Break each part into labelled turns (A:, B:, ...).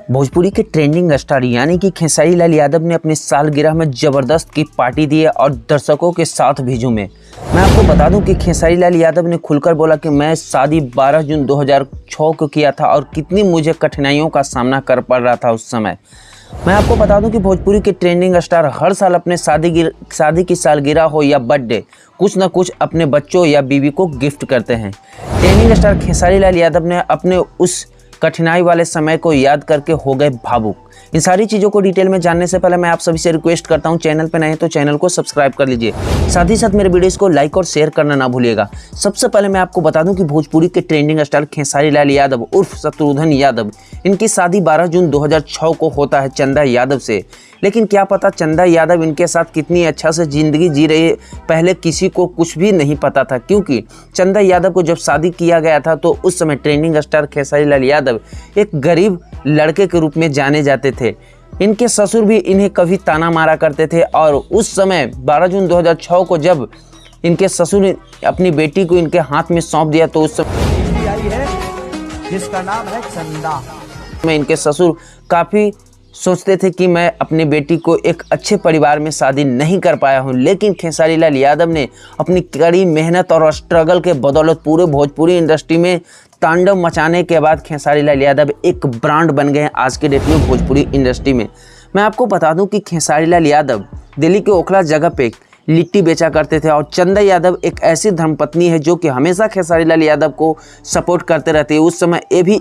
A: भोजपुरी के trending star यानी कि खेसारी लाल यादव ने अपनी सालगिरह में ज़बरदस्त की पार्टी दी है और दर्शकों के साथ भी झूमे। मैं आपको बता दूं कि खेसारी लाल यादव ने खुलकर बोला कि मैं शादी 12 जून 2006 को किया था और कितनी मुझे कठिनाइयों का सामना कर पड़ रहा था उस समय। मैं आपको बता दूं कि भोजपुरी के ट्रेंडिंग स्टार हर साल अपने शादी की सालगिरह हो या बर्थडे कुछ न कुछ अपने बच्चों या बीवी को गिफ्ट करते हैं। ट्रेंडिंग स्टार खेसारी लाल यादव ने अपने उस कठिनाई वाले समय को याद करके हो गए भावुक। इन सारी चीज़ों को डिटेल में जानने से पहले मैं आप सभी से रिक्वेस्ट करता हूं, चैनल पर नए हैं तो चैनल को सब्सक्राइब कर लीजिए, साथ ही साथ मेरे वीडियोस को लाइक और शेयर करना ना भूलिएगा। सबसे पहले मैं आपको बता दूं कि भोजपुरी के ट्रेंडिंग स्टार खेसारी लाल यादव उर्फ शत्रुघ्न यादव, इनकी शादी 12 जून 2006 को होता है चंदा यादव से। लेकिन क्या पता चंदा यादव इनके साथ कितनी अच्छा से ज़िंदगी जी रही है, पहले किसी को कुछ भी नहीं पता था, क्योंकि चंदा यादव को जब शादी किया गया था तो उस समय ट्रेंडिंग स्टार खेसारी लाल यादव एक गरीब लड़के के रूप में जाने जाते थे। इनके ससुर भी इन्हें कभी ताना मारा करते थे और उस समय 12 जून 2006 को जब इनके ससुर ने अपनी बेटी को इनके हाथ में सौंप दिया तो उस समय
B: आई है जिसका नाम है चंदा
A: में इनके ससुर काफ़ी सोचते थे कि मैं अपनी बेटी को एक अच्छे परिवार में शादी नहीं कर पाया हूं। लेकिन खेसारी लाल यादव ने अपनी कड़ी मेहनत और स्ट्रगल के बदौलत पूरे भोजपुरी इंडस्ट्री में तांडव मचाने के बाद खेसारी लाल यादव एक ब्रांड बन गए हैं आज के डेट में भोजपुरी इंडस्ट्री में। मैं आपको बता दूं कि खेसारी लाल यादव दिल्ली के ओखला जगह पे लिट्टी बेचा करते थे और चंदा यादव एक ऐसी धर्मपत्नी है जो कि हमेशा खेसारी लाल यादव को सपोर्ट करते रहते हैं। उस समय ये भी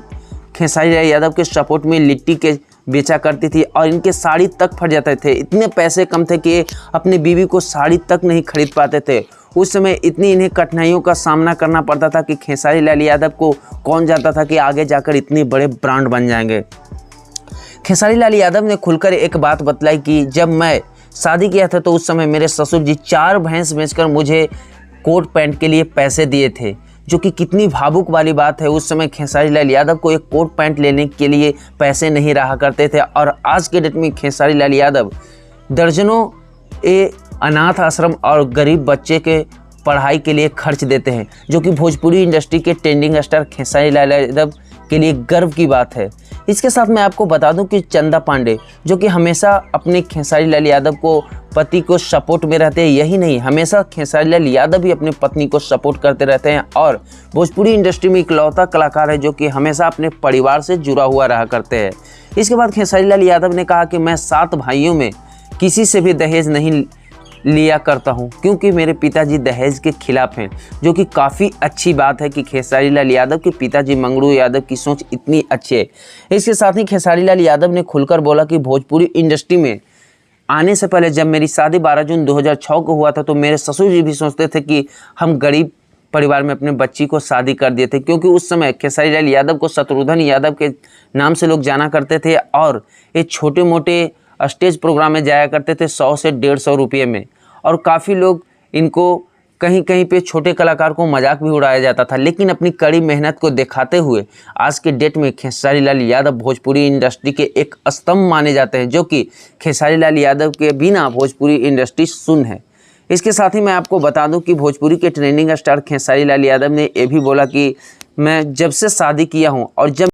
A: खेसारी लाल यादव के सपोर्ट में लिट्टी के बेचा करती थी और इनके साड़ी तक फट जाते थे। इतने पैसे कम थे कि अपनी बीवी को साड़ी तक नहीं खरीद पाते थे। उस समय इतनी इन्हें कठिनाइयों का सामना करना पड़ता था कि खेसारी लाल यादव को कौन जानता था कि आगे जाकर इतने बड़े ब्रांड बन जाएंगे। खेसारी लाल यादव ने खुलकर एक बात बतलाई कि जब मैं शादी किया था तो उस समय मेरे ससुर जी 4 भैंस बेचकर मुझे कोट पैंट के लिए पैसे दिए थे, जो कि कितनी भावुक वाली बात है। उस समय खेसारी लाल यादव को एक कोट पैंट लेने के लिए पैसे नहीं रहा करते थे और आज के डेट में खेसारी लाल यादव दर्जनों अनाथ आश्रम और गरीब बच्चे के पढ़ाई के लिए खर्च देते हैं, जो कि भोजपुरी इंडस्ट्री के ट्रेंडिंग स्टार खेसारी लाल यादव के लिए गर्व की बात है। इसके साथ मैं आपको बता दूं कि चंदा पांडे जो कि हमेशा अपने खेसारी लाल यादव को पति को सपोर्ट में रहते हैं, यही नहीं हमेशा खेसारी लाल यादव भी अपनी पत्नी को सपोर्ट करते रहते हैं और भोजपुरी इंडस्ट्री में इकलौता कलाकार है जो कि हमेशा अपने परिवार से जुड़ा हुआ रहा करते हैं। इसके बाद खेसारी लाल यादव ने कहा कि मैं 7 भाइयों में किसी से भी दहेज नहीं लिया करता हूं, क्योंकि मेरे पिताजी दहेज के खिलाफ हैं, जो कि काफ़ी अच्छी बात है कि खेसारी लाल यादव के पिताजी मंगरू यादव की सोच इतनी अच्छी है। इसके साथ ही खेसारी लाल यादव ने खुलकर बोला कि भोजपुरी इंडस्ट्री में आने से पहले जब मेरी शादी 12 जून 2006 को हुआ था तो मेरे ससुर जी भी सोचते थे कि हम गरीब परिवार में अपने बच्ची को शादी कर दिए थे, क्योंकि उस समय खेसारी लाल यादव को शत्रुघ्न यादव के नाम से लोग जाना करते थे और ये छोटे मोटे स्टेज प्रोग्राम में जाया करते थे 100 से 150 रुपये में, और काफ़ी लोग इनको कहीं कहीं पे छोटे कलाकार को मजाक भी उड़ाया जाता था। लेकिन अपनी कड़ी मेहनत को दिखाते हुए आज के डेट में खेसारी लाल यादव भोजपुरी इंडस्ट्री के एक स्तंभ माने जाते हैं, जो कि खेसारी लाल यादव के बिना भोजपुरी इंडस्ट्री शून्य है। इसके साथ ही मैं आपको बता दूं कि भोजपुरी के ट्रेंडिंग स्टार खेसारी लाल यादव ने ये भी बोला कि मैं जब से शादी किया हूँ और जब